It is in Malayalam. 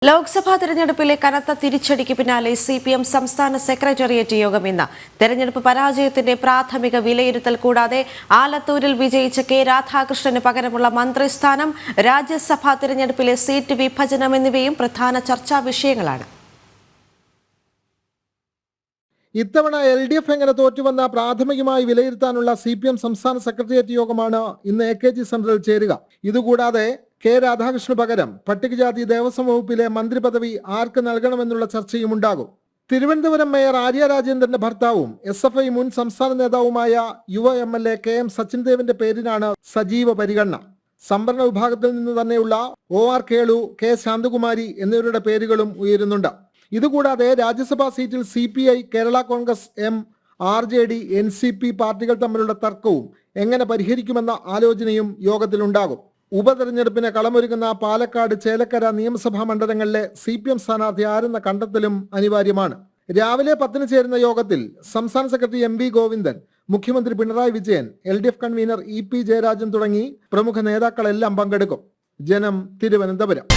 ലോക്സഭാ തെരഞ്ഞെടുപ്പിലെ കനത്ത തിരിച്ചടിക്ക് പിന്നാലെ സിപിഎം സംസ്ഥാന സെക്രട്ടേറിയറ്റ് യോഗം ഇന്ന്. തെരഞ്ഞെടുപ്പ് പരാജയത്തിന്റെ പ്രാഥമിക വിലയിരുത്തൽ കൂടാതെ ആലത്തൂരിൽ വിജയിച്ച കെ രാധാകൃഷ്ണന് പകരമുള്ള മന്ത്രിസ്ഥാനം, രാജ്യസഭാ തെരഞ്ഞെടുപ്പിലെ സീറ്റ് വിഭജനം എന്നിവയും പ്രധാന ചർച്ചാ വിഷയങ്ങളാണ്. ഇത്തവണ LDF എങ്ങനെ തോറ്റുവന്ന പ്രാഥമികമായി വിലയിരുത്താനുള്ള CPM സംസ്ഥാന സെക്രട്ടേറിയറ്റ് യോഗമാണ് ഇന്ന് AKG സെന്ററിൽ ചേരുക. ഇതുകൂടാതെ കെ രാധാകൃഷ്ണന് പകരം പട്ടികജാതി ദേവസ്വം വകുപ്പിലെ മന്ത്രി പദവി ആർക്ക് നൽകണമെന്നുള്ള ചർച്ചയും ഉണ്ടാകും. തിരുവനന്തപുരം മേയർ ആര്യ രാജേന്ദ്രന്റെ ഭർത്താവും SFI മുൻ സംസ്ഥാന നേതാവുമായ യുവ MLA KM സച്ചിൻദേവിന്റെ പേരിനാണ് സജീവ പരിഗണന. സംവരണ വിഭാഗത്തിൽ നിന്ന് തന്നെയുള്ള OR കേളു, K ശാന്തകുമാരി എന്നിവരുടെ പേരുകളും ഉയരുന്നുണ്ട്. ഇതുകൂടാതെ രാജ്യസഭാ സീറ്റിൽ CPI, Kerala Congress M, RJD, NCP പാർട്ടികൾ തമ്മിലുള്ള തർക്കവും എങ്ങനെ പരിഹരിക്കുമെന്ന ആലോചനയും യോഗത്തിലുണ്ടാകും. ഉപതെരഞ്ഞെടുപ്പിന് കളമൊരുങ്ങുന്ന പാലക്കാട്, ചേലക്കര നിയമസഭാ മണ്ഡലങ്ങളിലെ CPM സ്ഥാനാർത്ഥി ആരെന്ന കണ്ടെത്തലും അനിവാര്യമാണ്. രാവിലെ 10-ന് ചേരുന്ന യോഗത്തിൽ സംസ്ഥാന സെക്രട്ടറി MV ഗോവിന്ദൻ, മുഖ്യമന്ത്രി Pinarayi Vijayan, LDF convener EP Jayarajan തുടങ്ങി പ്രമുഖ നേതാക്കളെല്ലാം പങ്കെടുക്കും. ജനം, തിരുവനന്തപുരം.